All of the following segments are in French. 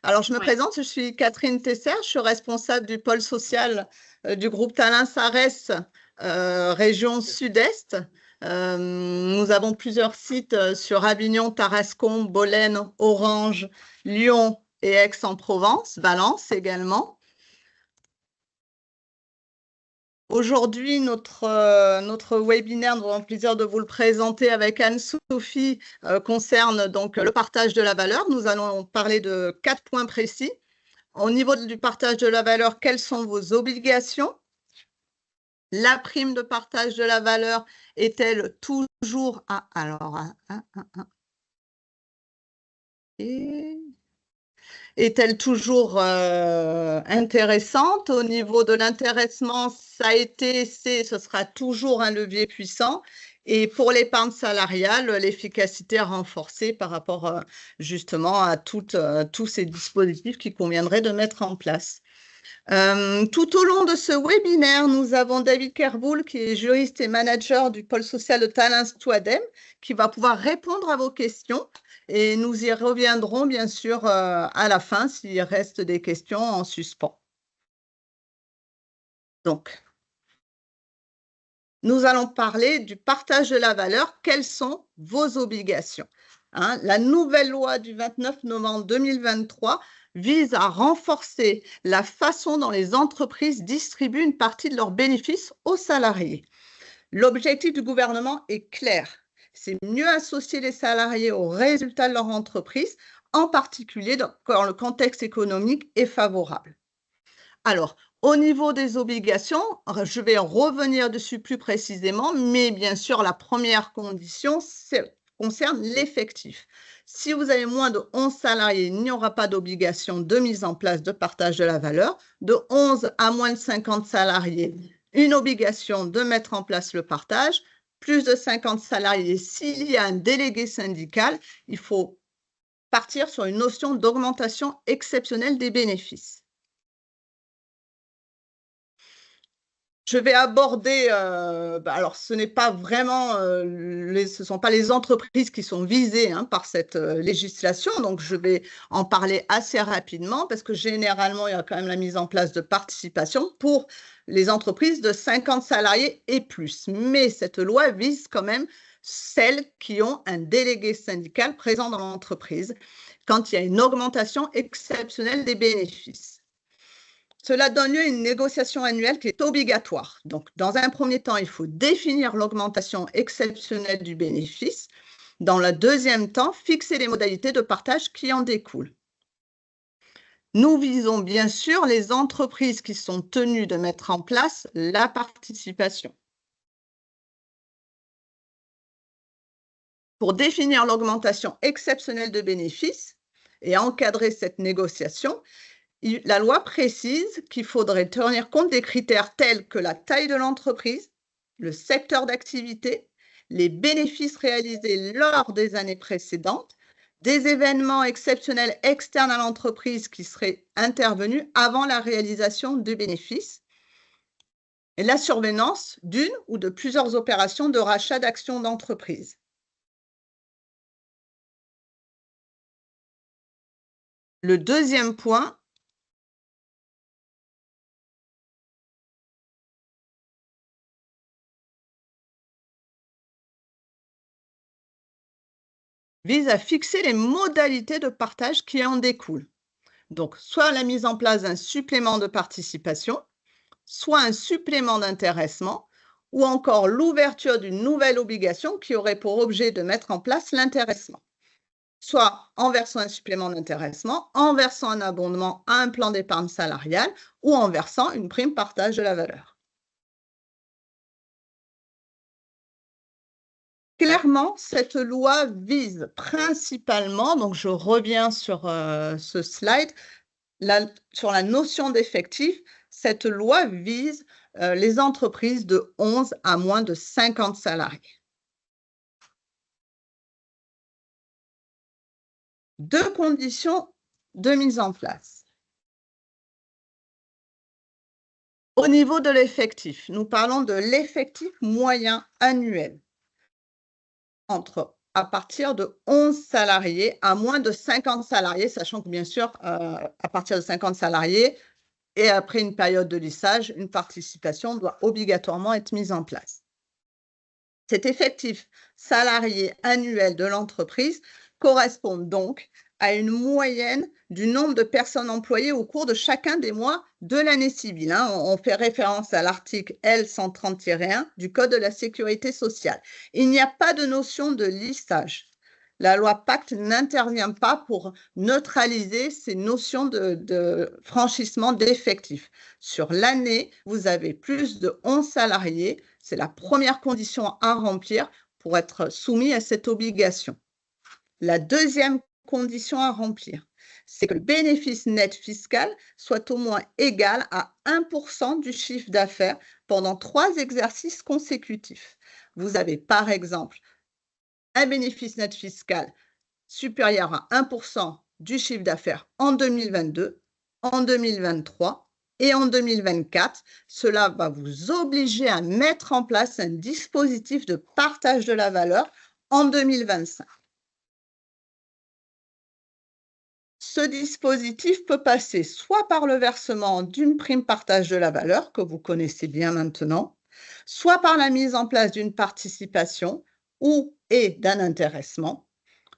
Alors, je me Ouais. présente, je suis Catherine Tesser, je suis responsable du pôle social du groupe Talin Sarès, région Sud-Est. Nous avons plusieurs sites sur Avignon, Tarascon, Bolène, Orange, Lyon et Aix-en-Provence, Valence également. Aujourd'hui, notre webinaire, nous avons le plaisir de vous le présenter avec Anne-Sophie, concerne donc le partage de la valeur. Nous allons parler de 4 points précis. Au niveau du partage de la valeur, quelles sont vos obligations? La prime de partage de la valeur est-elle toujours à... Alors, est-elle toujours intéressante? Au niveau de l'intéressement, ça a été, ce sera toujours un levier puissant. Et pour l'épargne salariale, l'efficacité renforcée par rapport justement à tous ces dispositifs qu'il conviendrait de mettre en place. Tout au long de ce webinaire, nous avons David Kerboul, qui est juriste et manager du pôle social de Talin Touadem, qui va pouvoir répondre à vos questions. Et nous y reviendrons, bien sûr, à la fin, s'il reste des questions en suspens. Donc, nous allons parler du partage de la valeur. Quelles sont vos obligations? La nouvelle loi du 29 novembre 2023 vise à renforcer la façon dont les entreprises distribuent une partie de leurs bénéfices aux salariés. L'objectif du gouvernement est clair, c'est mieux associer les salariés aux résultats de leur entreprise, en particulier quand le contexte économique est favorable. Alors, au niveau des obligations, je vais revenir dessus plus précisément, mais bien sûr, la première condition concerne l'effectif. Si vous avez moins de 11 salariés, il n'y aura pas d'obligation de mise en place de partage de la valeur. De 11 à moins de 50 salariés, une obligation de mettre en place le partage. Plus de 50 salariés, s'il y a un délégué syndical, il faut partir sur une notion d'augmentation exceptionnelle des bénéfices. Je vais aborder, alors ce n'est pas vraiment, ce ne sont pas les entreprises qui sont visées par cette législation, donc je vais en parler assez rapidement parce que généralement, il y a quand même la mise en place de participation pour les entreprises de 50 salariés et plus. Mais cette loi vise quand même celles qui ont un délégué syndical présent dans l'entreprise quand il y a une augmentation exceptionnelle des bénéfices. Cela donne lieu à une négociation annuelle qui est obligatoire. Donc, dans un premier temps, il faut définir l'augmentation exceptionnelle du bénéfice. Dans le deuxième temps, fixer les modalités de partage qui en découlent. Nous visons bien sûr les entreprises qui sont tenues de mettre en place la participation. Pour définir l'augmentation exceptionnelle de bénéfices et encadrer cette négociation, la loi précise qu'il faudrait tenir compte des critères tels que la taille de l'entreprise, le secteur d'activité, les bénéfices réalisés lors des années précédentes, des événements exceptionnels externes à l'entreprise qui seraient intervenus avant la réalisation du bénéfice, et la survenance d'une ou de plusieurs opérations de rachat d'actions d'entreprise. Le deuxième point vise à fixer les modalités de partage qui en découlent. Donc, soit la mise en place d'un supplément de participation, soit un supplément d'intéressement, ou encore l'ouverture d'une nouvelle obligation qui aurait pour objet de mettre en place l'intéressement. Soit en versant un supplément d'intéressement, en versant un abondement à un plan d'épargne salariale ou en versant une prime partage de la valeur. Clairement, cette loi vise principalement, donc je reviens sur ce slide, sur la notion d'effectif, cette loi vise les entreprises de 11 à moins de 50 salariés. Deux conditions de mise en place. Au niveau de l'effectif, nous parlons de l'effectif moyen annuel entre à partir de 11 salariés à moins de 50 salariés, sachant que bien sûr, à partir de 50 salariés et après une période de lissage, une participation doit obligatoirement être mise en place. Cet effectif salarié annuel de l'entreprise correspond donc à une moyenne du nombre de personnes employées au cours de chacun des mois de l'année civile, hein. On fait référence à l'article L 130-1 du Code de la sécurité sociale. Il n'y a pas de notion de lissage. La loi Pacte n'intervient pas pour neutraliser ces notions de franchissement d'effectifs. Sur l'année, vous avez plus de 11 salariés. C'est la première condition à remplir pour être soumis à cette obligation. La deuxième condition à remplir, c'est que le bénéfice net fiscal soit au moins égal à 1% du chiffre d'affaires pendant 3 exercices consécutifs. Vous avez par exemple un bénéfice net fiscal supérieur à 1% du chiffre d'affaires en 2022, en 2023 et en 2024. Cela va vous obliger à mettre en place un dispositif de partage de la valeur en 2025. Ce dispositif peut passer soit par le versement d'une prime partage de la valeur, que vous connaissez bien maintenant, soit par la mise en place d'une participation ou et d'un intéressement,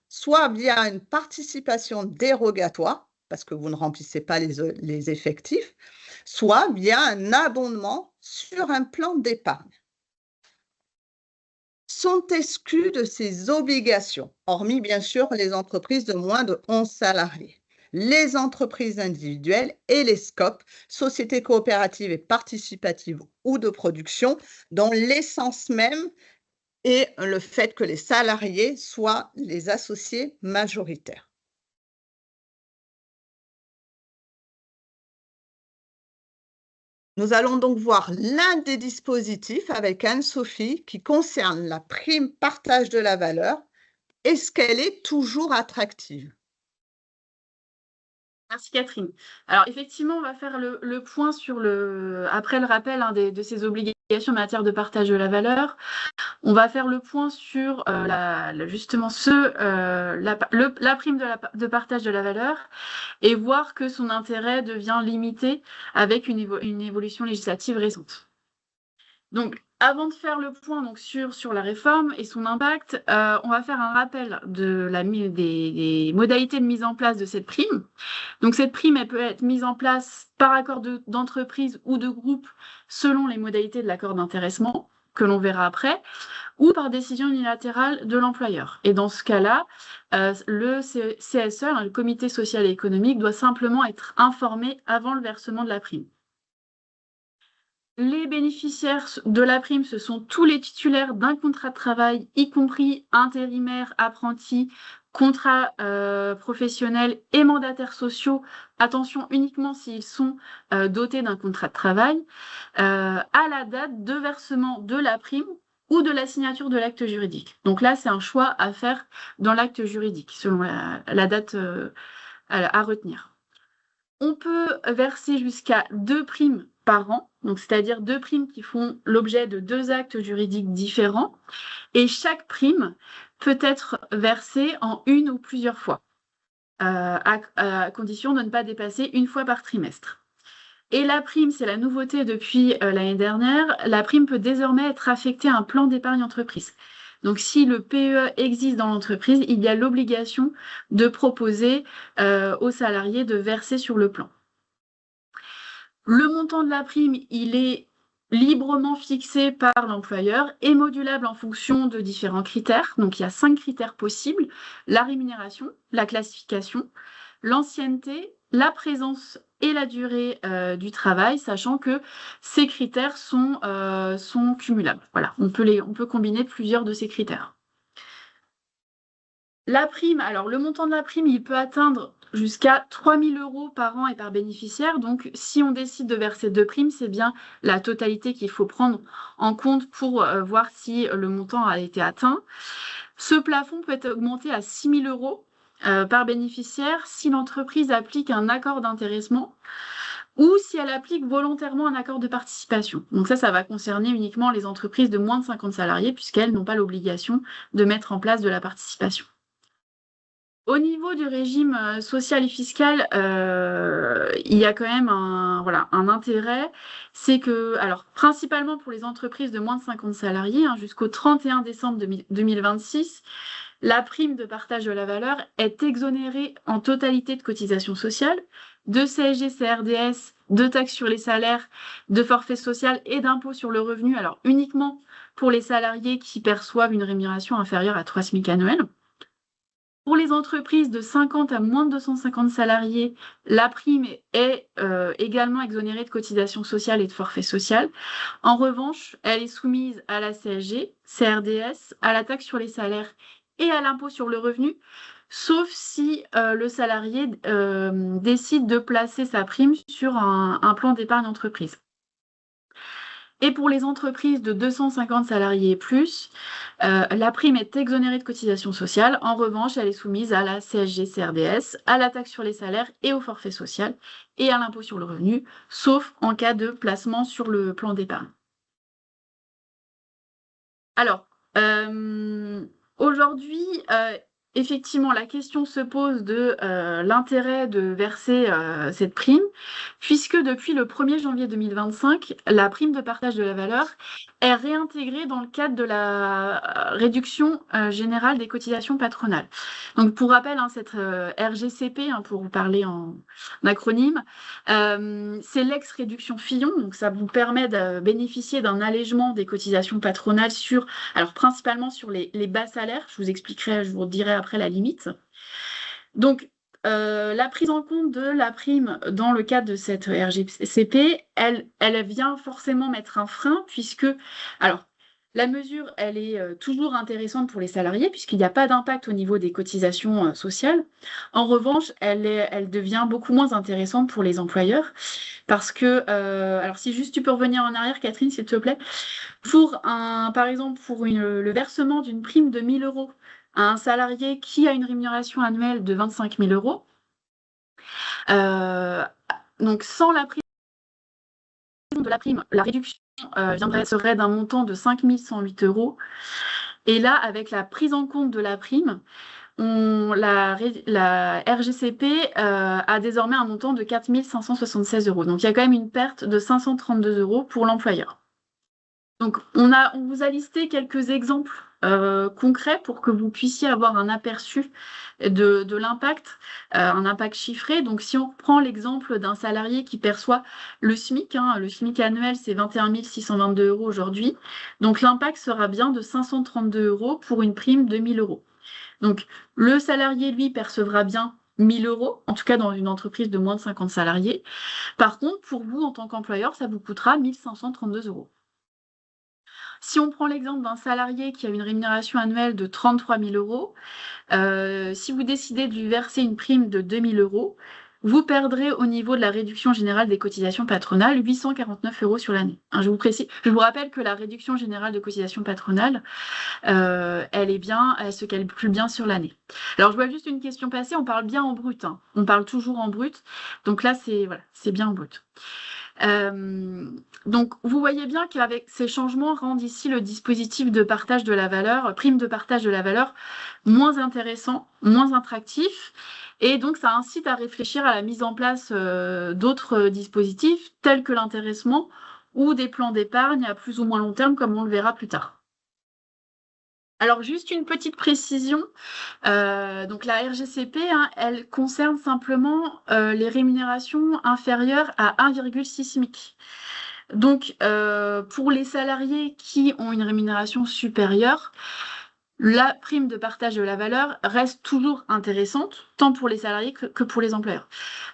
soit via une participation dérogatoire, parce que vous ne remplissez pas les effectifs, soit via un abondement sur un plan d'épargne. Sont exclus de ces obligations, hormis bien sûr les entreprises de moins de 11 salariés, les entreprises individuelles et les SCOP, sociétés coopératives et participatives ou de production, dont l'essence même et le fait que les salariés soient les associés majoritaires. Nous allons donc voir l'un des dispositifs avec Anne-Sophie qui concerne la prime partage de la valeur. Est-ce qu'elle est toujours attractive? Merci Catherine. Alors effectivement, on va faire le point sur après le rappel de ces obligations en matière de partage de la valeur. On va faire le point sur justement la prime de partage de la valeur et voir que son intérêt devient limité avec une évolution législative récente. Donc, avant de faire le point donc, sur la réforme et son impact, on va faire un rappel des modalités de mise en place de cette prime. Donc, cette prime, elle peut être mise en place par accord d'entreprise ou de groupe selon les modalités de l'accord d'intéressement, que l'on verra après, ou par décision unilatérale de l'employeur. Et dans ce cas-là, le CSE, le Comité social et économique, doit simplement être informé avant le versement de la prime. Les bénéficiaires de la prime, ce sont tous les titulaires d'un contrat de travail, y compris intérimaires, apprentis, contrats professionnels et mandataires sociaux. Attention, uniquement s'ils sont dotés d'un contrat de travail, à la date de versement de la prime ou de la signature de l'acte juridique. Donc là, c'est un choix à faire dans l'acte juridique, selon la date à retenir. On peut verser jusqu'à 2 primes par an, donc c'est-à-dire 2 primes qui font l'objet de 2 actes juridiques différents, et chaque prime peut être versée en une ou plusieurs fois, à condition de ne pas dépasser une fois par trimestre. Et la prime, c'est la nouveauté depuis l'année dernière, la prime peut désormais être affectée à un plan d'épargne entreprise. Donc, si le PEE existe dans l'entreprise, il y a l'obligation de proposer aux salariés de verser sur le plan. Le montant de la prime, il est librement fixé par l'employeur et modulable en fonction de différents critères. Donc, il y a 5 critères possibles: la rémunération, la classification, l'ancienneté, la présence et la durée du travail, sachant que ces critères sont cumulables. Voilà, on peut combiner plusieurs de ces critères. La prime, alors le montant de la prime, il peut atteindre jusqu'à 3 000 € par an et par bénéficiaire. Donc, si on décide de verser 2 primes, c'est bien la totalité qu'il faut prendre en compte pour voir si le montant a été atteint. Ce plafond peut être augmenté à 6 000 € par bénéficiaire si l'entreprise applique un accord d'intéressement ou si elle applique volontairement un accord de participation. Donc ça va concerner uniquement les entreprises de moins de 50 salariés, puisqu'elles n'ont pas l'obligation de mettre en place de la participation. Au niveau du régime social et fiscal, il y a quand même un intérêt, c'est que, alors principalement pour les entreprises de moins de 50 salariés, jusqu'au 31 décembre 2026, la prime de partage de la valeur est exonérée en totalité de cotisations sociales, de CSG, CRDS, de taxes sur les salaires, de forfait social et d'impôt sur le revenu, alors uniquement pour les salariés qui perçoivent une rémunération inférieure à 3 SMIC annuels. Pour les entreprises de 50 à moins de 250 salariés, la prime est également exonérée de cotisations sociales et de forfait social. En revanche, elle est soumise à la CSG, CRDS, à la taxe sur les salaires et à l'impôt sur le revenu, sauf si le salarié décide de placer sa prime sur un plan d'épargne entreprise. Et pour les entreprises de 250 salariés et plus, la prime est exonérée de cotisations sociales. En revanche, elle est soumise à la CSG-CRDS, à la taxe sur les salaires et au forfait social et à l'impôt sur le revenu, sauf en cas de placement sur le plan d'épargne. Alors, aujourd'hui, effectivement, la question se pose de l'intérêt de verser cette prime, puisque depuis le 1er janvier 2025, la prime de partage de la valeur est réintégrée dans le cadre de la réduction générale des cotisations patronales. Donc, pour rappel, cette RGCP, pour vous parler en acronyme, c'est l'ex-réduction Fillon, donc ça vous permet de bénéficier d'un allègement des cotisations patronales alors principalement sur les bas salaires, je vous expliquerai, je vous dirai après la limite. Donc, la prise en compte de la prime dans le cadre de cette RGCP, elle vient forcément mettre un frein, puisque, alors, la mesure, elle est toujours intéressante pour les salariés, puisqu'il n'y a pas d'impact au niveau des cotisations sociales. En revanche, elle devient beaucoup moins intéressante pour les employeurs, parce que, alors si juste tu peux revenir en arrière, Catherine, s'il te plaît, par exemple, pour le versement d'une prime de 1 000 € à un salarié qui a une rémunération annuelle de 25 000 €, donc sans la prise de la prime, la réduction serait d'un montant de 5 108 €. Et là, avec la prise en compte de la prime, la RGCP a désormais un montant de 4 576 €. Donc, il y a quand même une perte de 532 € pour l'employeur. Donc, on vous a listé quelques exemples concrets pour que vous puissiez avoir un aperçu de l'impact, un impact chiffré. Donc, si on prend l'exemple d'un salarié qui perçoit le SMIC, le SMIC annuel, c'est 21 622 € aujourd'hui. Donc, l'impact sera bien de 532 € pour une prime de 1 000 €. Donc, le salarié, lui, percevra bien 1 000 €, en tout cas dans une entreprise de moins de 50 salariés. Par contre, pour vous, en tant qu'employeur, ça vous coûtera 1 532 €. Si on prend l'exemple d'un salarié qui a une rémunération annuelle de 33 000 €, si vous décidez de lui verser une prime de 2 000 €, vous perdrez au niveau de la réduction générale des cotisations patronales 849 € sur l'année. Je vous rappelle que la réduction générale de cotisations patronales, elle se calcule bien sur l'année. Alors, je vois juste une question passer, on parle bien en brut. On parle toujours en brut. Donc là, c'est bien en brut. Donc, vous voyez bien qu'avec ces changements rendent ici le dispositif de partage de la valeur, prime de partage de la valeur, moins intéressant, moins attractif. Et donc, ça incite à réfléchir à la mise en place d'autres dispositifs tels que l'intéressement ou des plans d'épargne à plus ou moins long terme, comme on le verra plus tard. Alors, juste une petite précision. Donc, la RGCP, elle concerne simplement les rémunérations inférieures à 1,6 SMIC. Donc, pour les salariés qui ont une rémunération supérieure, la prime de partage de la valeur reste toujours intéressante, tant pour les salariés que pour les employeurs.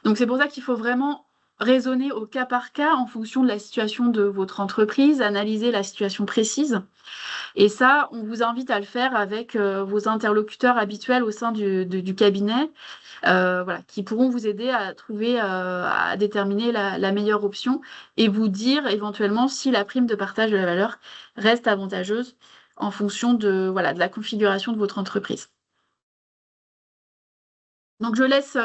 Donc, c'est pour ça qu'il faut vraiment raisonner au cas par cas en fonction de la situation de votre entreprise, analyser la situation précise. Et ça, on vous invite à le faire avec vos interlocuteurs habituels au sein du cabinet, qui pourront vous aider à trouver, à déterminer la meilleure option et vous dire éventuellement si la prime de partage de la valeur reste avantageuse en fonction de la configuration de votre entreprise. Donc, je laisse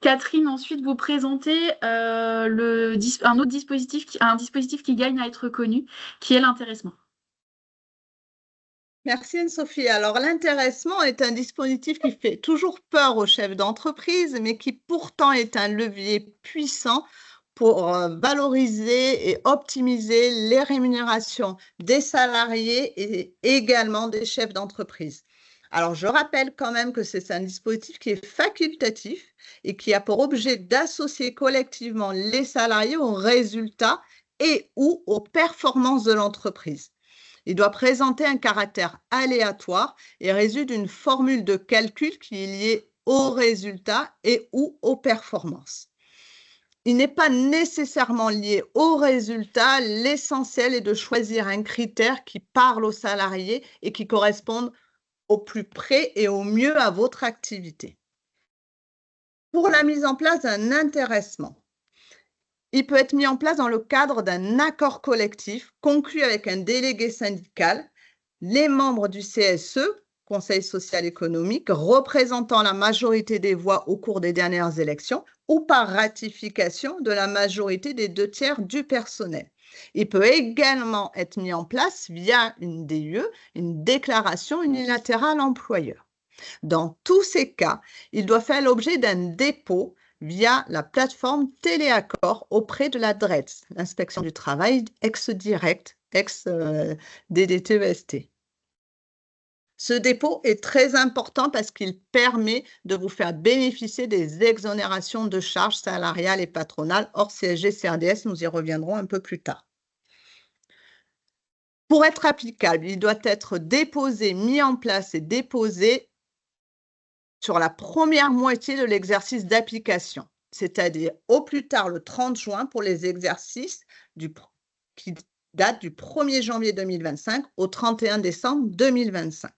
Catherine ensuite vous présenter un autre dispositif, un dispositif qui gagne à être connu, qui est l'intéressement. Merci Anne-Sophie. Alors, l'intéressement est un dispositif qui fait toujours peur aux chefs d'entreprise, mais qui pourtant est un levier puissant pour valoriser et optimiser les rémunérations des salariés et également des chefs d'entreprise. Alors, je rappelle quand même que c'est un dispositif qui est facultatif et qui a pour objet d'associer collectivement les salariés aux résultats et ou aux performances de l'entreprise. Il doit présenter un caractère aléatoire et résulte d'une formule de calcul qui est liée aux résultats et ou aux performances. Il n'est pas nécessairement lié aux résultats. L'essentiel est de choisir un critère qui parle aux salariés et qui corresponde au plus près et au mieux à votre activité. Pour la mise en place d'un intéressement, il peut être mis en place dans le cadre d'un accord collectif conclu avec un délégué syndical, les membres du CSE, Conseil social économique, représentant la majorité des voix au cours des dernières élections, ou par ratification de la majorité des 2/3 du personnel. Il peut également être mis en place via une DUE, une déclaration unilatérale employeur. Dans tous ces cas, il doit faire l'objet d'un dépôt via la plateforme Téléaccord auprès de la DRETS, l'inspection du travail, ex-direct, ex-DDTEST. Ce dépôt est très important parce qu'il permet de vous faire bénéficier des exonérations de charges salariales et patronales hors CSG, CRDS. Nous y reviendrons un peu plus tard. Pour être applicable, il doit être déposé, mis en place et déposé sur la première moitié de l'exercice d'application, c'est-à-dire au plus tard le 30 juin pour les exercices qui datent du 1er janvier 2025 au 31 décembre 2025.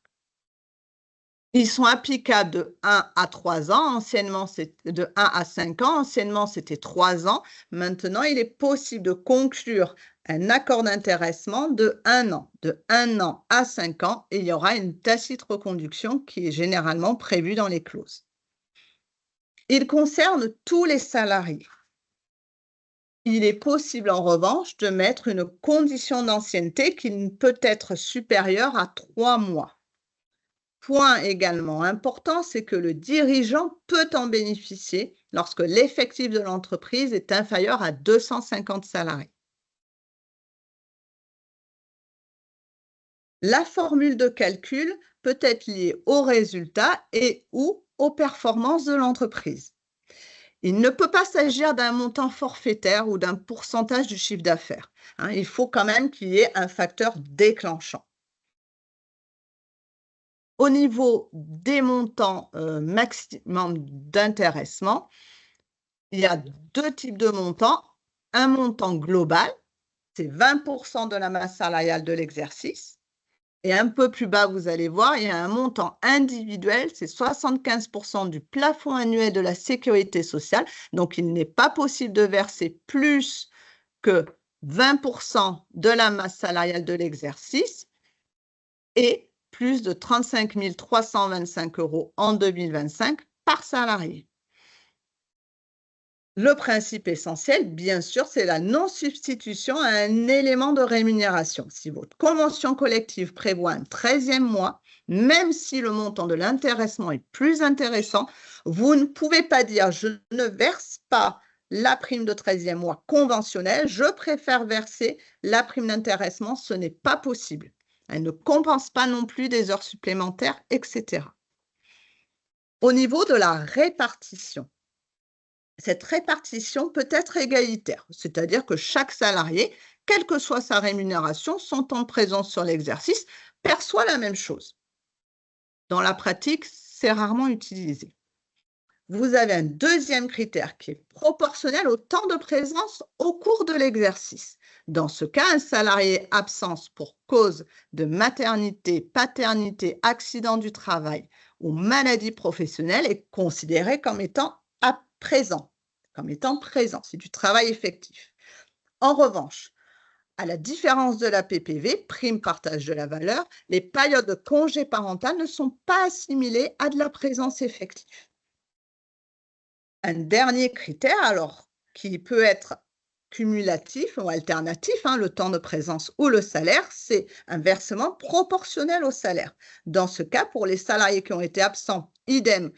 Ils sont applicables de 1 à 3 ans. Anciennement, c'est de 1 à 5 ans. Anciennement, c'était 3 ans. Maintenant, il est possible de conclure un accord d'intéressement de 1 an, de 1 an à 5 ans, et il y aura une tacite reconduction qui est généralement prévue dans les clauses. Il concerne tous les salariés. Il est possible en revanche de mettre une condition d'ancienneté qui ne peut être supérieure à 3 mois. Point également important, c'est que le dirigeant peut en bénéficier lorsque l'effectif de l'entreprise est inférieur à 250 salariés. La formule de calcul peut être liée aux résultats et ou aux performances de l'entreprise. Il ne peut pas s'agir d'un montant forfaitaire ou d'un pourcentage du chiffre d'affaires. Il faut quand même qu'il y ait un facteur déclenchant. Au niveau des montants maximum d'intéressement, il y a 2 types de montants. Un montant global, c'est 20% de la masse salariale de l'exercice. Et un peu plus bas, vous allez voir, il y a un montant individuel, c'est 75% du plafond annuel de la sécurité sociale. Donc, il n'est pas possible de verser plus que 20% de la masse salariale de l'exercice et plus de 35 325 € en 2025 par salarié. Le principe essentiel, bien sûr, c'est la non-substitution à un élément de rémunération. Si votre convention collective prévoit un 13e mois, même si le montant de l'intéressement est plus intéressant, vous ne pouvez pas dire « je ne verse pas la prime de 13e mois conventionnelle, je préfère verser la prime d'intéressement », ce n'est pas possible. Elle ne compense pas non plus des heures supplémentaires, etc. Au niveau de la répartition, cette répartition peut être égalitaire, c'est-à-dire que chaque salarié, quelle que soit sa rémunération, son temps de présence sur l'exercice, perçoit la même chose. Dans la pratique, c'est rarement utilisé. Vous avez un deuxième critère qui est proportionnel au temps de présence au cours de l'exercice. Dans ce cas, un salarié absence pour cause de maternité, paternité, accident du travail ou maladie professionnelle est considéré comme étant présent, c'est du travail effectif. En revanche, à la différence de la PPV, prime partage de la valeur, les périodes de congé parental ne sont pas assimilées à de la présence effective. Un dernier critère, alors, qui peut être cumulatif ou alternatif, hein, le temps de présence ou le salaire, c'est un versement proportionnel au salaire. Dans ce cas, pour les salariés qui ont été absents, idem,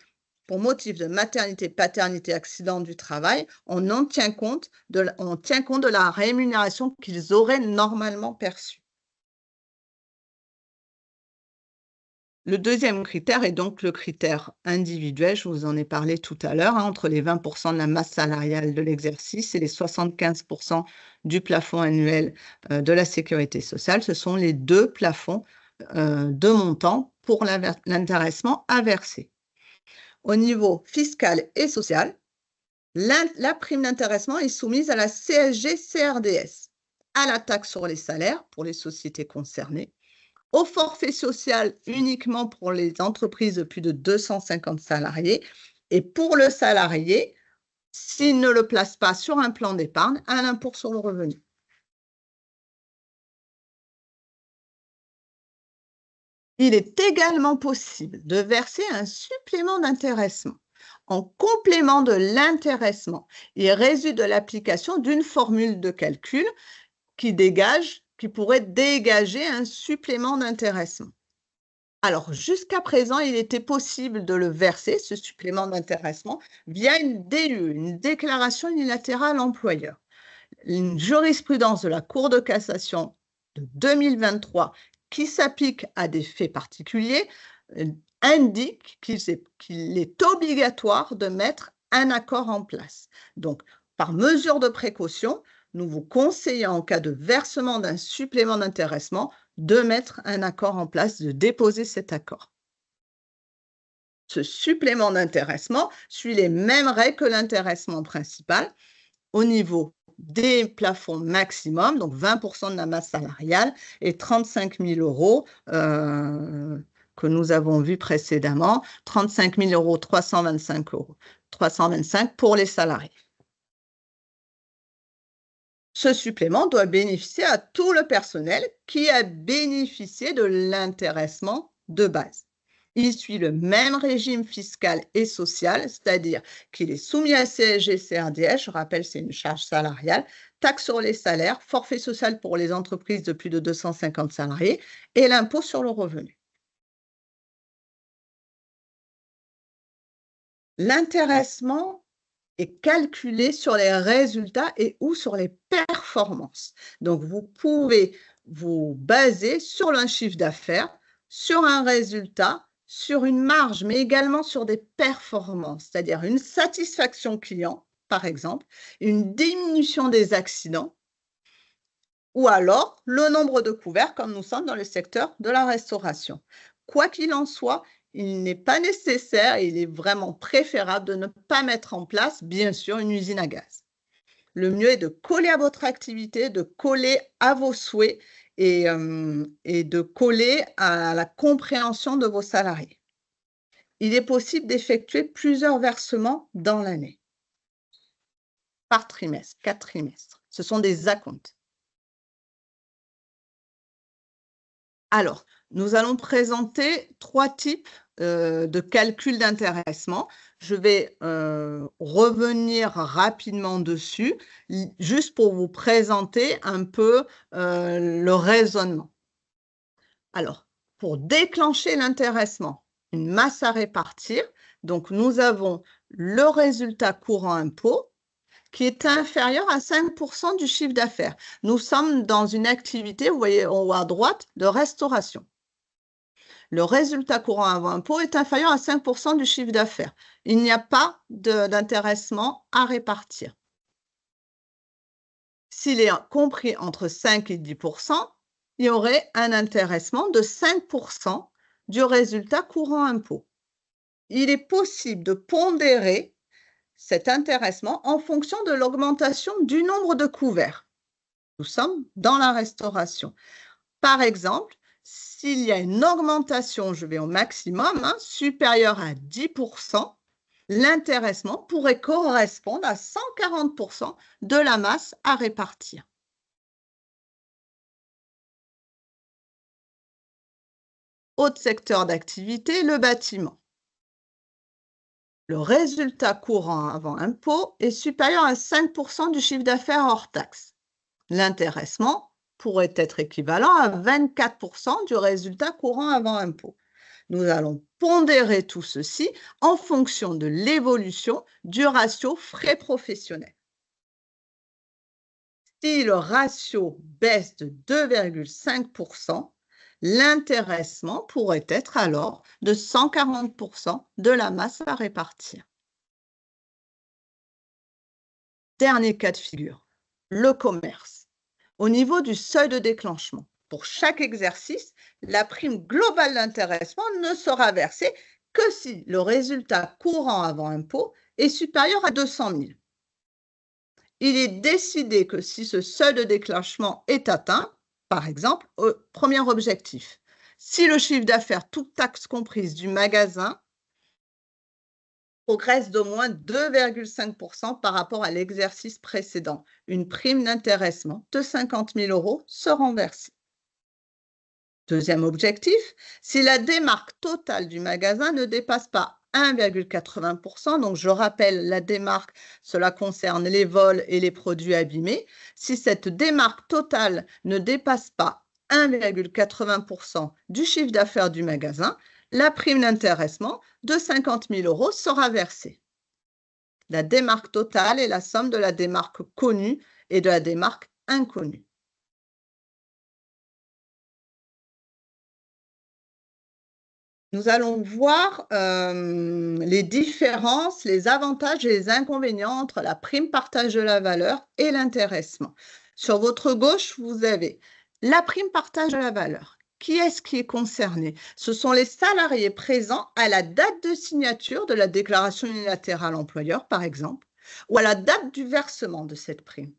pour motif de maternité, paternité, accident du travail, on tient compte de la rémunération qu'ils auraient normalement perçue. Le deuxième critère est donc le critère individuel, je vous en ai parlé tout à l'heure, hein, entre les 20 de la masse salariale de l'exercice et les 75 du plafond annuel de la sécurité sociale. Ce sont les deux plafonds de montant pour l'intéressement à verser. Au niveau fiscal et social, la prime d'intéressement est soumise à la CSG-CRDS, à la taxe sur les salaires pour les sociétés concernées, au forfait social uniquement pour les entreprises de plus de 250 salariés et pour le salarié, s'il ne le place pas sur un plan d'épargne, à l'impôt sur le revenu. Il est également possible de verser un supplément d'intéressement en complément de l'intéressement. Il résulte de l'application d'une formule de calcul qui pourrait dégager un supplément d'intéressement. Alors, jusqu'à présent, il était possible de le verser, ce supplément d'intéressement, via une DUE, une déclaration unilatérale employeur. Une jurisprudence de la Cour de cassation de 2023 qui s'applique à des faits particuliers indique qu'il est obligatoire de mettre un accord en place. Donc, par mesure de précaution, nous vous conseillons, en cas de versement d'un supplément d'intéressement, de mettre un accord en place, de déposer cet accord. Ce supplément d'intéressement suit les mêmes règles que l'intéressement principal au niveau des plafonds maximum, donc 20 de la masse salariale et 35 000 euros que nous avons vu précédemment, 35 000 euros, 325 euros, 325 pour les salariés. Ce supplément doit bénéficier à tout le personnel qui a bénéficié de l'intéressement de base. Il suit le même régime fiscal et social, c'est-à-dire qu'il est soumis à CSG-CRDS, je rappelle, c'est une charge salariale, taxe sur les salaires, forfait social pour les entreprises de plus de 250 salariés et l'impôt sur le revenu. L'intéressement est calculé sur les résultats et ou sur les performances. Donc, vous pouvez vous baser sur un chiffre d'affaires, sur un résultat, sur une marge, mais également sur des performances, c'est-à-dire une satisfaction client, par exemple, une diminution des accidents, ou alors le nombre de couverts, comme nous sommes dans le secteur de la restauration. Quoi qu'il en soit, il n'est pas nécessaire et il est vraiment préférable de ne pas mettre en place, bien sûr, une usine à gaz. Le mieux est de coller à votre activité, de coller à vos souhaits et de coller à la compréhension de vos salariés. Il est possible d'effectuer plusieurs versements dans l'année, par trimestre, 4 trimestres. Ce sont des acomptes. Alors, nous allons présenter 3 types de calcul d'intéressement. Je vais revenir rapidement dessus, juste pour vous présenter un peu le raisonnement. Alors, pour déclencher l'intéressement, une masse à répartir, donc nous avons le résultat courant impôt qui est inférieur à 5 du chiffre d'affaires. Nous sommes dans une activité, vous voyez en haut à droite, de restauration. Le résultat courant avant impôt est inférieur à 5 du chiffre d'affaires. Il n'y a pas d'intéressement à répartir. S'il est compris entre 5 et 10%, il y aurait un intéressement de 5% du résultat courant impôt. Il est possible de pondérer cet intéressement en fonction de l'augmentation du nombre de couverts. Nous sommes dans la restauration. Par exemple, s'il y a une augmentation, je vais au maximum, supérieure à 10%, l'intéressement pourrait correspondre à 140% de la masse à répartir. Autre secteur d'activité, le bâtiment. le résultat courant avant impôt est supérieur à 5% du chiffre d'affaires hors taxe. L'intéressement pourrait être équivalent à 24% du résultat courant avant impôt. Nous allons pondérer tout ceci en fonction de l'évolution du ratio frais professionnels. Si le ratio baisse de 2,5%, l'intéressement pourrait être alors de 140% de la masse à répartir. Dernier cas de figure, le commerce. Au niveau du seuil de déclenchement, pour chaque exercice, la prime globale d'intéressement ne sera versée que si le résultat courant avant impôt est supérieur à 200 000. Il est décidé que si ce seuil de déclenchement est atteint, par exemple, premier objectif, si le chiffre d'affaires, toute taxe comprise du magasin, progresse d'au moins 2,5% par rapport à l'exercice précédent, une prime d'intéressement de 50 000 € sera versée. Deuxième objectif, si la démarque totale du magasin ne dépasse pas 1,80%, donc je rappelle, la démarque, cela concerne les vols et les produits abîmés. Si cette démarque totale ne dépasse pas 1,80% du chiffre d'affaires du magasin, la prime d'intéressement de 50 000 € sera versée. La démarque totale est la somme de la démarque connue et de la démarque inconnue. Nous allons voir les différences, les avantages et les inconvénients entre la prime partage de la valeur et l'intéressement. Sur votre gauche, vous avez la prime partage de la valeur. Qui est-ce qui est concerné? Ce sont les salariés présents à la date de signature de la déclaration unilatérale employeur, par exemple, ou à la date du versement de cette prime.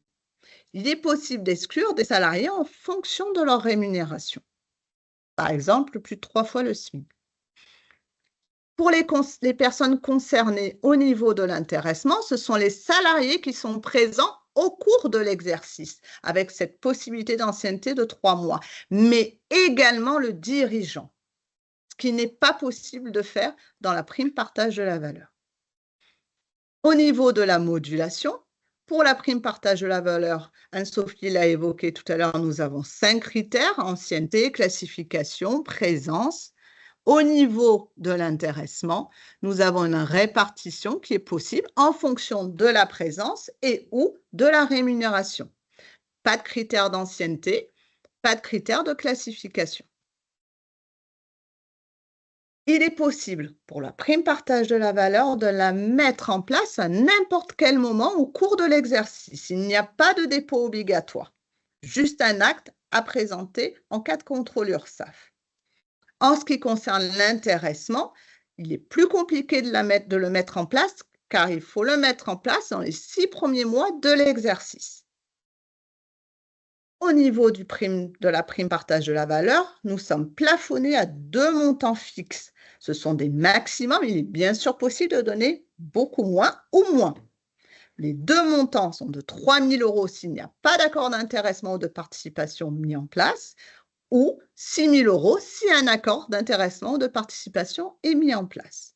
Il est possible d'exclure des salariés en fonction de leur rémunération. Par exemple, plus de 3 fois le SMIC. Pour les personnes concernées au niveau de l'intéressement, ce sont les salariés qui sont présents au cours de l'exercice, avec cette possibilité d'ancienneté de 3 mois, mais également le dirigeant, ce qui n'est pas possible de faire dans la prime partage de la valeur. Au niveau de la modulation, pour la prime partage de la valeur, Anne-Sophie l'a évoqué tout à l'heure, nous avons 5 critères: ancienneté, classification, présence. Au niveau de l'intéressement, nous avons une répartition qui est possible en fonction de la présence et ou de la rémunération. Pas de critères d'ancienneté, pas de critères de classification. Il est possible pour la prime partage de la valeur de la mettre en place à n'importe quel moment au cours de l'exercice. Il n'y a pas de dépôt obligatoire, juste un acte à présenter en cas de contrôle URSSAF. En ce qui concerne l'intéressement, il est plus compliqué de le mettre en place car il faut le mettre en place dans les 6 premiers mois de l'exercice. Au niveau de la prime partage de la valeur, nous sommes plafonnés à 2 montants fixes. Ce sont des maximums, il est bien sûr possible de donner beaucoup moins ou moins. Les 2 montants sont de 3 000 € s'il n'y a pas d'accord d'intéressement ou de participation mis en place, ou 6 000 € si un accord d'intéressement ou de participation est mis en place.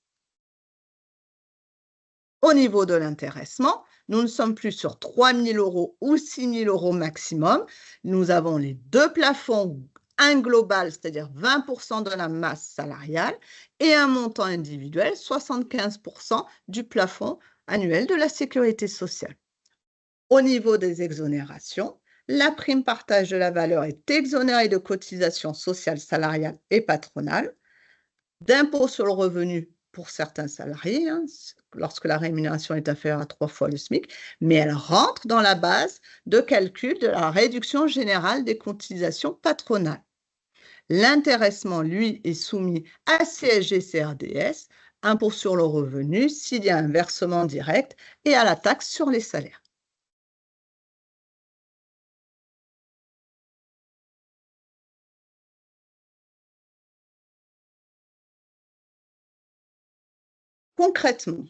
Au niveau de l'intéressement, nous ne sommes plus sur 3 000 € ou 6 000 € maximum. Nous avons les 2 plafonds, un global, c'est-à-dire 20% de la masse salariale, et un montant individuel, 75% du plafond annuel de la sécurité sociale. Au niveau des exonérations, la prime partage de la valeur est exonérée de cotisations sociales salariales et patronales, d'impôt sur le revenu pour certains salariés, lorsque la rémunération est inférieure à 3 fois le SMIC, mais elle rentre dans la base de calcul de la réduction générale des cotisations patronales. L'intéressement, lui, est soumis à CSG-CRDS, impôt sur le revenu s'il y a un versement direct, et à la taxe sur les salaires. Concrètement,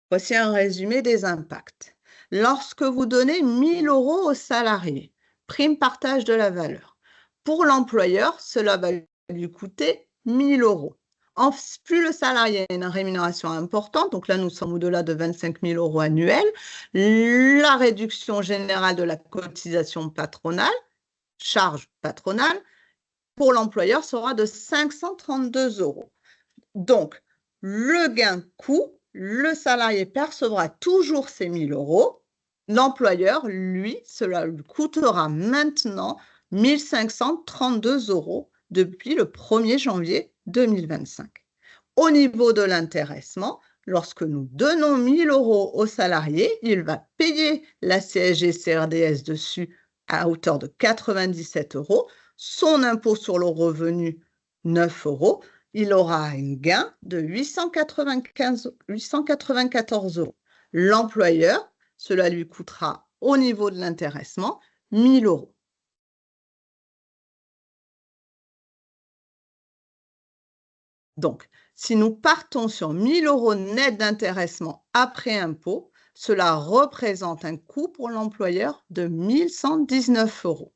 voici un résumé des impacts. Lorsque vous donnez 1 000 € aux salariés, prime partage de la valeur, pour l'employeur, cela va lui coûter 1 000 €. plus le salarié a une rémunération importante, donc là, nous sommes au-delà de 25 000 € annuels, la réduction générale de la cotisation patronale, charge patronale, pour l'employeur sera de 532 €. Donc, le gain coût, le salarié percevra toujours ces 1 000 €. L'employeur, lui, cela lui coûtera maintenant 1 532 € depuis le 1er janvier 2025. Au niveau de l'intéressement, lorsque nous donnons 1 000 € au salarié, il va payer la CSG-CRDS dessus à hauteur de 97 €, son impôt sur le revenu 9 €, il aura un gain de 894 €. L'employeur, cela lui coûtera au niveau de l'intéressement 1 000 €. Donc, si nous partons sur 1 000 € net d'intéressement après impôt, cela représente un coût pour l'employeur de 1 119 €.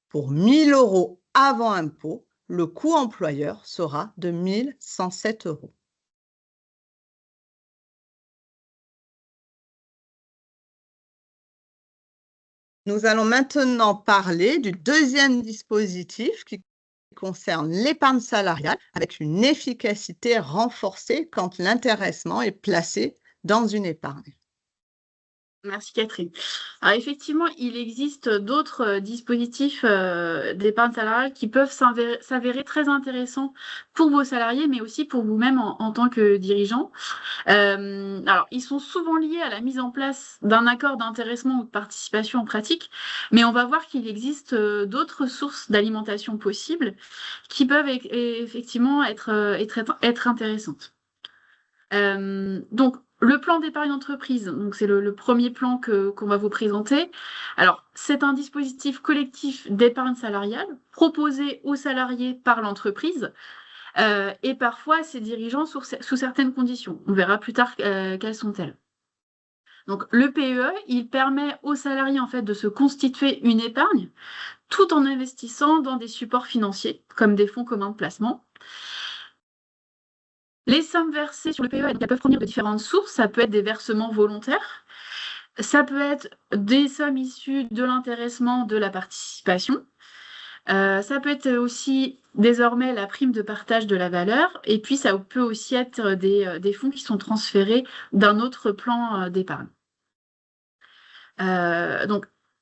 Pour 1 000 € avant impôt, le coût employeur sera de 1 107 €. Nous allons maintenant parler du deuxième dispositif qui concerne l'épargne salariale avec une efficacité renforcée quand l'intéressement est placé dans une épargne. Merci Catherine. Alors effectivement, il existe d'autres dispositifs d'épargne salariale qui peuvent s'avérer très intéressants pour vos salariés, mais aussi pour vous-même en tant que dirigeant. Alors, ils sont souvent liés à la mise en place d'un accord d'intéressement ou de participation en pratique, mais on va voir qu'il existe d'autres sources d'alimentation possibles qui peuvent effectivement être intéressantes. Donc, le plan d'épargne entreprise, donc c'est le premier plan qu'on va vous présenter. Alors, c'est un dispositif collectif d'épargne salariale proposé aux salariés par l'entreprise et parfois à ses dirigeants sous certaines conditions. On verra plus tard quelles sont-elles. Donc, le PEE, il permet aux salariés en fait de se constituer une épargne tout en investissant dans des supports financiers comme des fonds communs de placement. Les sommes versées sur le PEE, elles peuvent provenir de différentes sources. Ça peut être des versements volontaires, ça peut être des sommes issues de l'intéressement, de la participation. Ça peut être aussi désormais la prime de partage de la valeur, et puis ça peut aussi être des fonds qui sont transférés d'un autre plan d'épargne.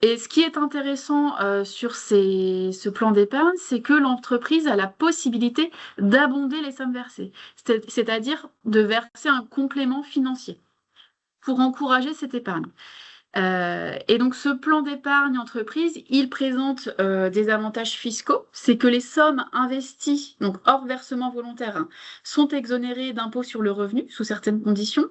Et ce qui est intéressant sur ce plan d'épargne, c'est que l'entreprise a la possibilité d'abonder les sommes versées, c'est-à-dire de verser un complément financier pour encourager cette épargne. Et donc, ce plan d'épargne entreprise, il présente des avantages fiscaux. C'est que les sommes investies, donc hors versement volontaire, sont exonérées d'impôt sur le revenu sous certaines conditions.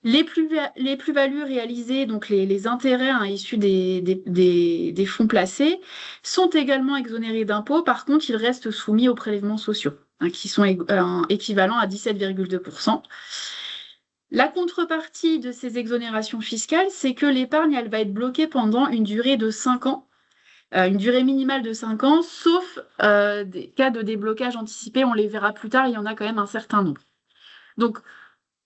Les plus-values réalisées, donc les intérêts issus des fonds placés, sont également exonérés d'impôt. Par contre, ils restent soumis aux prélèvements sociaux, qui sont équivalents à 17,2%. La contrepartie de ces exonérations fiscales, c'est que l'épargne, elle va être bloquée pendant une durée de 5 ans, une durée minimale de 5 ans, sauf des cas de déblocage anticipé, on les verra plus tard, il y en a quand même un certain nombre. Donc,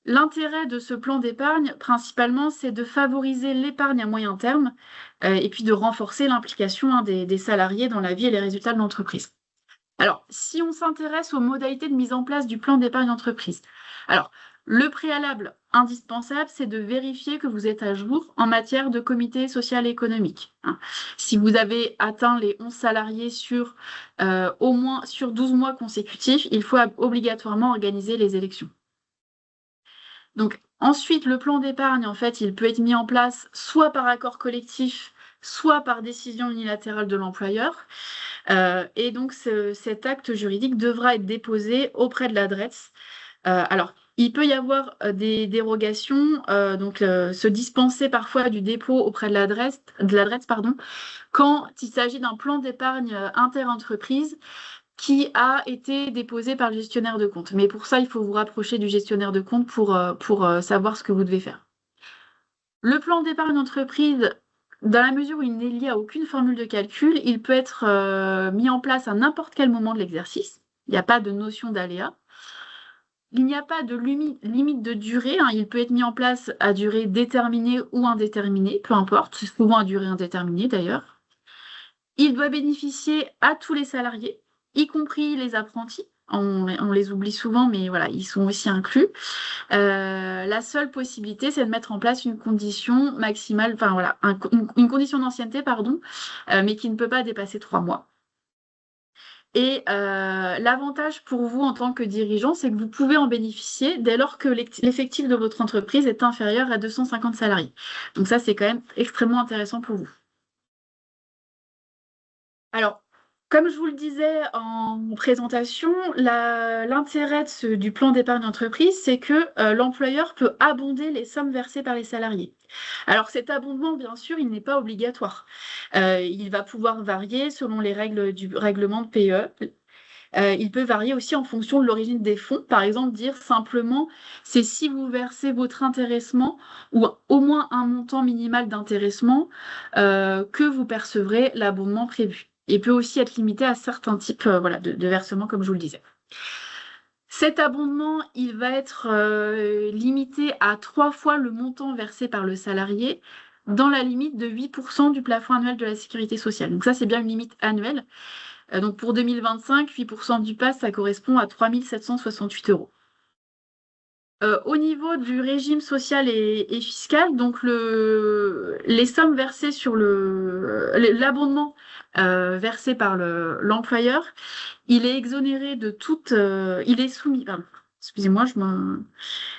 l'intérêt de ce plan d'épargne, principalement, c'est de favoriser l'épargne à moyen terme et puis de renforcer l'implication des salariés dans la vie et les résultats de l'entreprise. Alors, si on s'intéresse aux modalités de mise en place du plan d'épargne entreprise, alors, le préalable indispensable, c'est de vérifier que vous êtes à jour en matière de comité social et économique. Si vous avez atteint les 11 salariés sur au moins sur 12 mois consécutifs, il faut obligatoirement organiser les élections. Donc, ensuite, le plan d'épargne, en fait, il peut être mis en place soit par accord collectif, soit par décision unilatérale de l'employeur. Et donc, cet acte juridique devra être déposé auprès de l'adresse. Alors, il peut y avoir des dérogations, se dispenser parfois du dépôt auprès de l'adresse, quand il s'agit d'un plan d'épargne inter-entreprise qui a été déposé par le gestionnaire de compte. Mais pour ça, il faut vous rapprocher du gestionnaire de compte pour savoir ce que vous devez faire. Le plan d'épargne entreprise, dans la mesure où il n'est lié à aucune formule de calcul, il peut être mis en place à n'importe quel moment de l'exercice. Il n'y a pas de notion d'aléa. Il n'y a pas de limite de durée, hein. Il peut être mis en place à durée déterminée ou indéterminée, peu importe, c'est souvent à durée indéterminée d'ailleurs. Il doit bénéficier à tous les salariés, y compris les apprentis. On les oublie souvent, mais voilà, ils sont aussi inclus. La seule possibilité, c'est de mettre en place une condition maximale, enfin voilà, une condition d'ancienneté, pardon, mais qui ne peut pas dépasser 3 mois. Et l'avantage pour vous en tant que dirigeant, c'est que vous pouvez en bénéficier dès lors que l'effectif de votre entreprise est inférieur à 250 salariés. Donc ça, c'est quand même extrêmement intéressant pour vous. Alors, comme je vous le disais en présentation, l'intérêt du plan d'épargne d'entreprise, c'est que l'employeur peut abonder les sommes versées par les salariés. Alors cet abondement, bien sûr, il n'est pas obligatoire. Il va pouvoir varier selon les règles du règlement de PE. Il peut varier aussi en fonction de l'origine des fonds. Par exemple, dire simplement, c'est si vous versez votre intéressement ou au moins un montant minimal d'intéressement que vous percevrez l'abondement prévu. Et peut aussi être limité à certains types voilà, de versements, comme je vous le disais. Cet abondement, il va être limité à 3 fois le montant versé par le salarié dans la limite de 8% du plafond annuel de la sécurité sociale. Donc ça, c'est bien une limite annuelle. Donc pour 2025, 8% du PAS, ça correspond à 3 768 €. Au niveau du régime social et fiscal, donc les sommes versées sur l'abondement versé par l'employeur, il est exonéré de toute, il est soumis, pardon, excusez-moi,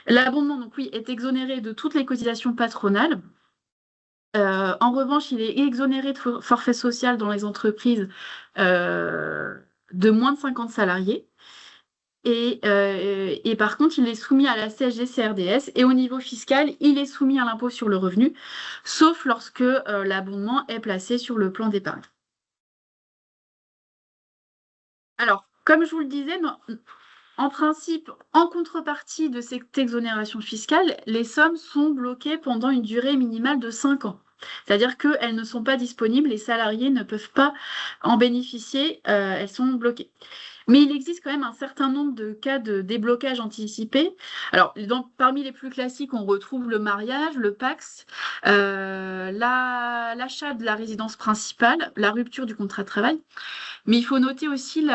l'abondement donc oui est exonéré de toutes les cotisations patronales. En revanche, il est exonéré de forfait social dans les entreprises de moins de 50 salariés. Et par contre, il est soumis à la CSG-CRDS et au niveau fiscal, il est soumis à l'impôt sur le revenu, sauf lorsque l'abondement est placé sur le plan d'épargne. Alors, comme je vous le disais, en principe, en contrepartie de cette exonération fiscale, les sommes sont bloquées pendant une durée minimale de 5 ans. C'est-à-dire qu'elles ne sont pas disponibles, les salariés ne peuvent pas en bénéficier, elles sont bloquées. Mais il existe quand même un certain nombre de cas de déblocage anticipé. Alors, parmi les plus classiques, on retrouve le mariage, le PACS, l'achat de la résidence principale, la rupture du contrat de travail. Mais il faut noter aussi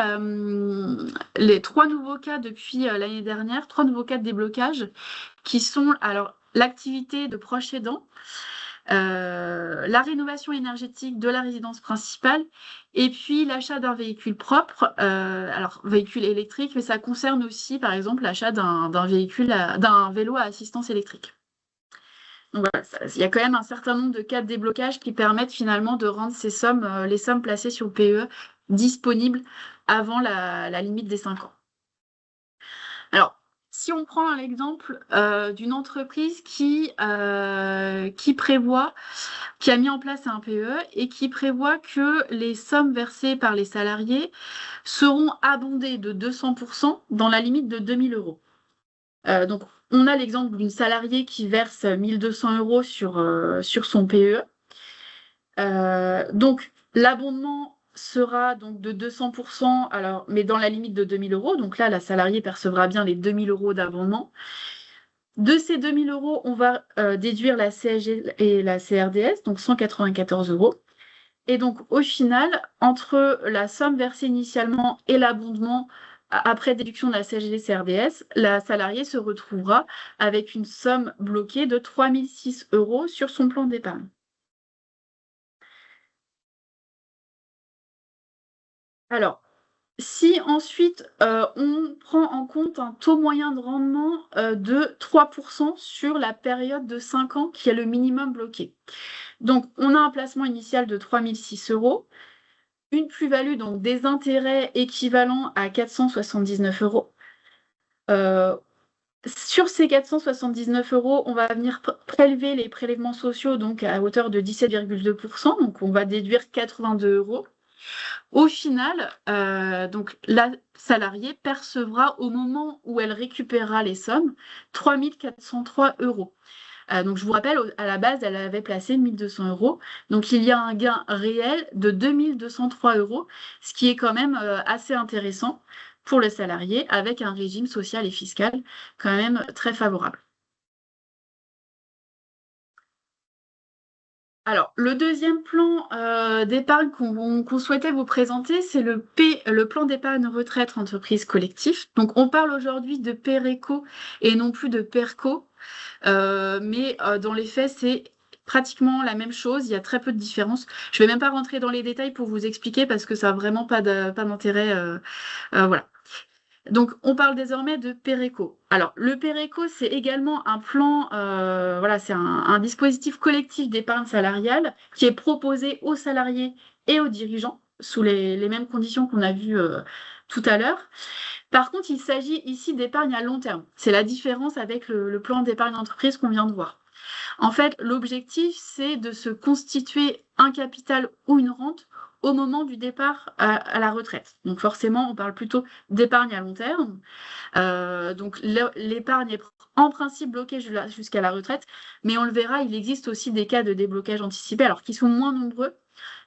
les 3 nouveaux cas depuis l'année dernière, 3 nouveaux cas de déblocage qui sont alors l'activité de proche aidant, la rénovation énergétique de la résidence principale et puis l'achat d'un véhicule propre, alors véhicule électrique, mais ça concerne aussi par exemple l'achat d'un vélo à assistance électrique. Donc voilà, il y a quand même un certain nombre de cas de déblocage qui permettent finalement de rendre ces sommes, les sommes placées sur le PE disponibles avant la limite des 5 ans. Alors, si on prend l'exemple d'une entreprise qui a mis en place un PE et qui prévoit que les sommes versées par les salariés seront abondées de 200% dans la limite de 2 000 €. Donc, on a l'exemple d'une salariée qui verse 1 200 € sur son PE. Donc, l'abondement sera donc de 200%, alors, mais dans la limite de 2 000 €. Donc là, la salariée percevra bien les 2 000 € d'abondement. De ces 2 000 €, on va déduire la CSG et la CRDS, donc 194 €. Et donc, au final, entre la somme versée initialement et l'abondement après déduction de la CSG et CRDS, la salariée se retrouvera avec une somme bloquée de 3 006 € sur son plan d'épargne. Alors, si ensuite on prend en compte un taux moyen de rendement de 3% sur la période de 5 ans qui est le minimum bloqué. Donc, on a un placement initial de 3 006 €, une plus-value, donc des intérêts équivalents à 479 €. Sur ces 479 €, on va venir prélever les prélèvements sociaux donc à hauteur de 17,2%, donc on va déduire 82 €. Au final, donc la salariée percevra au moment où elle récupérera les sommes 3 403 €. Donc je vous rappelle, à la base, elle avait placé 1 200 €. Donc il y a un gain réel de 2 203 €, ce qui est quand même assez intéressant. pour le salarié avec un régime social et fiscal quand même très favorable. Alors, le deuxième plan d'épargne qu'on souhaitait vous présenter, c'est le plan d'épargne retraite entreprise collectif. Donc, on parle aujourd'hui de PERECO et non plus de PERCO, mais dans les faits, c'est pratiquement la même chose. Il y a très peu de différence. Je ne vais même pas rentrer dans les détails pour vous expliquer parce que ça n'a vraiment pas d'intérêt. Voilà. Donc, on parle désormais de PERECO. Alors, le PERECO, c'est également un plan, voilà, c'est un dispositif collectif d'épargne salariale qui est proposé aux salariés et aux dirigeants sous les mêmes conditions qu'on a vues tout à l'heure. Par contre, il s'agit ici d'épargne à long terme. C'est la différence avec le plan d'épargne d'entreprise qu'on vient de voir. En fait, l'objectif, c'est de se constituer un capital ou une rente au moment du départ à la retraite. Donc forcément, on parle plutôt d'épargne à long terme. Donc l'épargne est en principe bloquée jusqu'à la retraite, mais on le verra, il existe aussi des cas de déblocage anticipé, alors qui sont moins nombreux,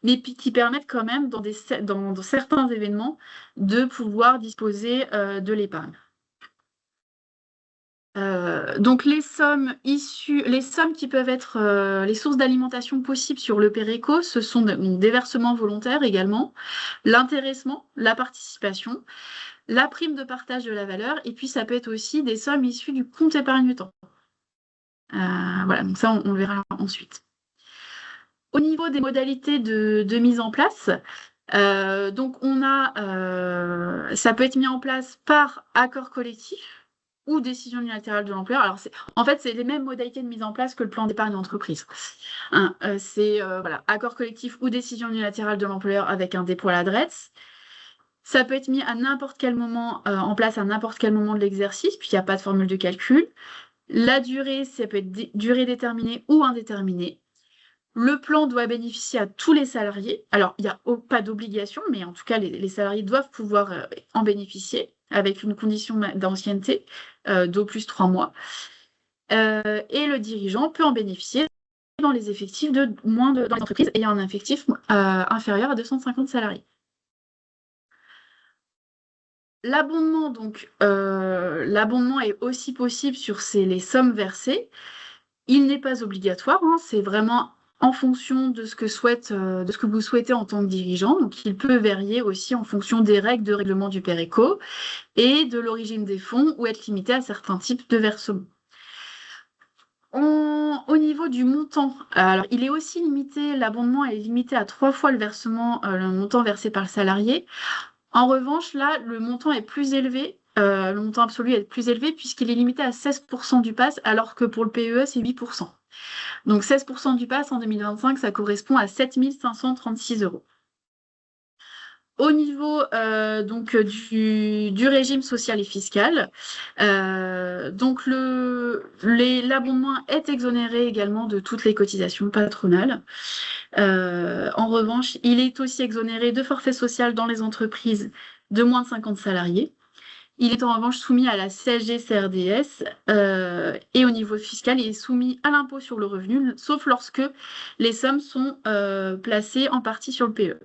mais qui permettent quand même, dans certains événements, de pouvoir disposer de l'épargne. Donc les sommes qui peuvent être les sources d'alimentation possibles sur le PERECO, ce sont des versements volontaires également, l'intéressement, la participation, la prime de partage de la valeur, et puis ça peut être aussi des sommes issues du compte épargne-temps. Voilà, donc ça on le verra ensuite. Au niveau des modalités de mise en place, donc ça peut être mis en place par accord collectif ou décision unilatérale de l'employeur. Alors, en fait, c'est les mêmes modalités de mise en place que le plan d'épargne d'entreprise. Hein, c'est voilà, accord collectif ou décision unilatérale de l'employeur avec un dépôt à l'adresse. Ça peut être mis à n'importe quel moment, en place à n'importe quel moment de l'exercice, puisqu'il n'y a pas de formule de calcul. La durée, ça peut être durée déterminée ou indéterminée. Le plan doit bénéficier à tous les salariés. Alors, il n'y a pas d'obligation, mais en tout cas, les salariés doivent pouvoir en bénéficier avec une condition d'ancienneté d'au plus 3 mois. Et le dirigeant peut en bénéficier dans les effectifs dans les entreprises ayant un effectif inférieur à 250 salariés. L'abondement, donc, l'abondement est aussi possible sur les sommes versées. Il n'est pas obligatoire, hein, c'est vraiment en fonction de ce que vous souhaitez en tant que dirigeant. Donc, il peut varier aussi en fonction des règles de règlement du PERECO et de l'origine des fonds ou être limité à certains types de versements. Au niveau du montant, alors il est aussi limité, l'abondement est limité à 3 fois le montant versé par le salarié. En revanche, là, le montant est plus élevé, le montant absolu est plus élevé puisqu'il est limité à 16% du PAS, alors que pour le PEE, c'est 8%. Donc 16% du PAS en 2025, ça correspond à 7 536 €. Au niveau du régime social et fiscal, donc l'abondement est exonéré également de toutes les cotisations patronales. En revanche, il est aussi exonéré de forfait social dans les entreprises de moins de 50 salariés. Il est en revanche soumis à la CSG-CRDS et au niveau fiscal, il est soumis à l'impôt sur le revenu, sauf lorsque les sommes sont placées en partie sur le PE.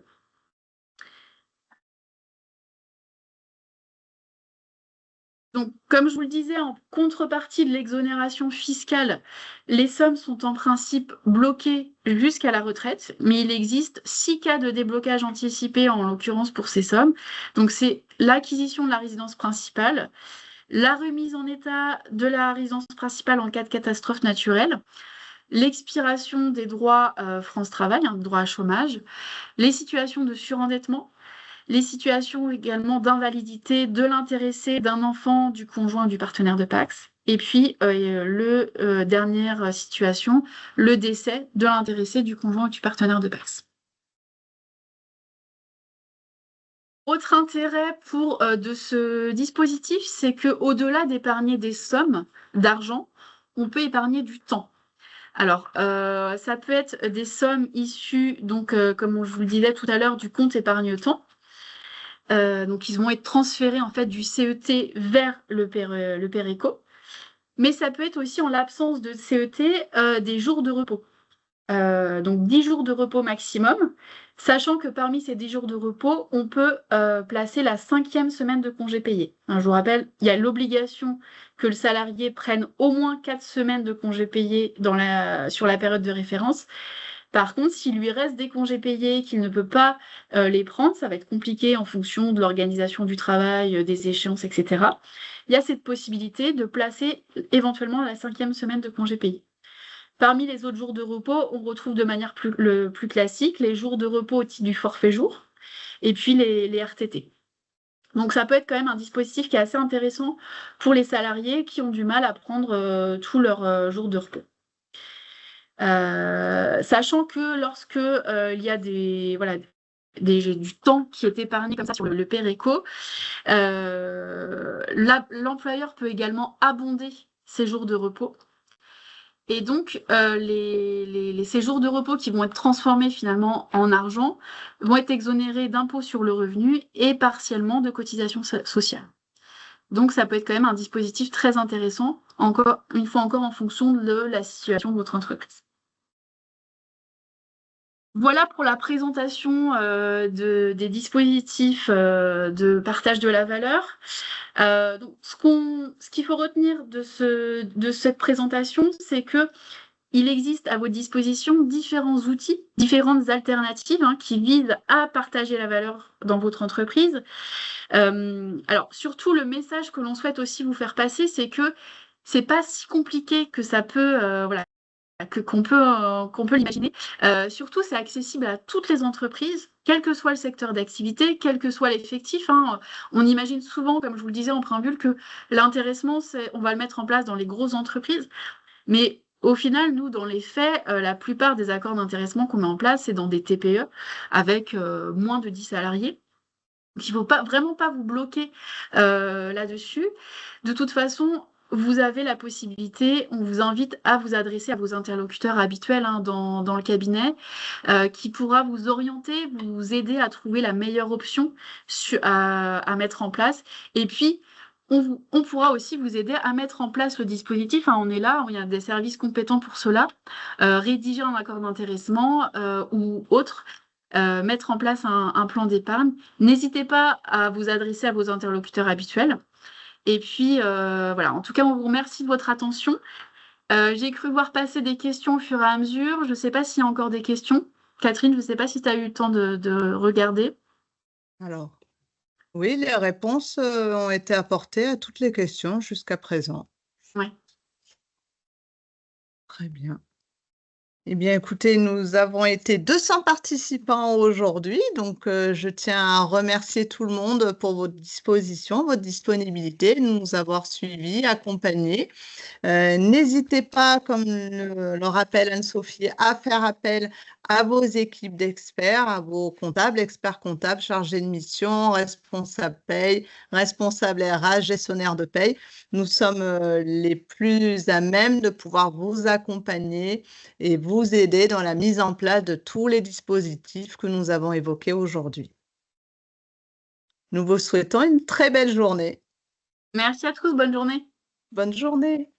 Donc, comme je vous le disais, en contrepartie de l'exonération fiscale, les sommes sont en principe bloquées jusqu'à la retraite, mais il existe 6 cas de déblocage anticipé, en l'occurrence pour ces sommes. Donc, c'est l'acquisition de la résidence principale, la remise en état de la résidence principale en cas de catastrophe naturelle, l'expiration des droits France Travail, droit à chômage, les situations de surendettement, les situations également d'invalidité de l'intéressé, d'un enfant, du conjoint, du partenaire de PACS. Et puis, dernière situation, le décès de l'intéressé, du conjoint ou du partenaire de PACS. Autre intérêt de ce dispositif, c'est qu'au-delà d'épargner des sommes d'argent, on peut épargner du temps. Alors, ça peut être des sommes issues, donc, comme je vous le disais tout à l'heure, du compte épargne-temps. Donc, ils vont être transférés en fait du CET vers le PERECO. Mais ça peut être aussi, en l'absence de CET, des jours de repos. donc 10 jours de repos maximum, sachant que parmi ces 10 jours de repos, on peut placer la 5e semaine de congé payé. Hein, je vous rappelle, il y a l'obligation que le salarié prenne au moins 4 semaines de congé payé sur la période de référence. Par contre, s'il lui reste des congés payés, qu'il ne peut pas les prendre, ça va être compliqué en fonction de l'organisation du travail, des échéances, etc. Il y a cette possibilité de placer éventuellement la 5e semaine de congé payé. Parmi les autres jours de repos, on retrouve de manière plus classique les jours de repos au titre du forfait jour et puis les RTT. Donc ça peut être quand même un dispositif qui est assez intéressant pour les salariés qui ont du mal à prendre tous leurs jours de repos. Sachant que lorsque il y a du temps qui est épargné comme ça sur le Péréco, l'employeur peut également abonder ces jours de repos. Et donc, ces jours de repos qui vont être transformés finalement en argent vont être exonérés d'impôts sur le revenu et partiellement de cotisations sociales. Donc, ça peut être quand même un dispositif très intéressant, une fois encore en fonction de la situation de votre entreprise. Voilà pour la présentation des dispositifs de partage de la valeur. Donc, ce qu'il faut retenir de cette présentation, c'est que il existe à votre disposition différents outils, différentes alternatives qui visent à partager la valeur dans votre entreprise. Alors, surtout, le message que l'on souhaite aussi vous faire passer, c'est que c'est pas si compliqué que ça peut, qu'on peut l'imaginer. Surtout, c'est accessible à toutes les entreprises, quel que soit le secteur d'activité, quel que soit l'effectif. On imagine souvent, comme je vous le disais en préambule, que l'intéressement, on va le mettre en place dans les grosses entreprises. Mais au final, nous, dans les faits, la plupart des accords d'intéressement qu'on met en place, c'est dans des TPE avec moins de 10 salariés. Donc, il ne faut vraiment pas vous bloquer là-dessus. De toute façon, vous avez la possibilité, on vous invite à vous adresser à vos interlocuteurs habituels dans le cabinet, qui pourra vous orienter, vous aider à trouver la meilleure option à mettre en place. Et puis, on pourra aussi vous aider à mettre en place le dispositif. On est là, il y a des services compétents pour cela. Rédiger un accord d'intéressement ou autre. Mettre en place un plan d'épargne. N'hésitez pas à vous adresser à vos interlocuteurs habituels. Et puis, voilà, en tout cas, on vous remercie de votre attention. J'ai cru voir passer des questions au fur et à mesure. Je ne sais pas s'il y a encore des questions. Catherine, je ne sais pas si tu as eu le temps de regarder. Alors, oui, les réponses ont été apportées à toutes les questions jusqu'à présent. Ouais. Très bien. Eh bien, écoutez, nous avons été 200 participants aujourd'hui, donc je tiens à remercier tout le monde pour votre disposition, votre disponibilité, de nous avoir suivis, accompagnés. N'hésitez pas, comme le rappelle Anne-Sophie, à faire appel à vos équipes d'experts, à vos comptables, experts comptables, chargés de mission, responsables paye, responsables RH, gestionnaires de paye. Nous sommes les plus à même de pouvoir vous accompagner et vous aider dans la mise en place de tous les dispositifs que nous avons évoqués aujourd'hui. Nous vous souhaitons une très belle journée. Merci à tous, bonne journée. Bonne journée.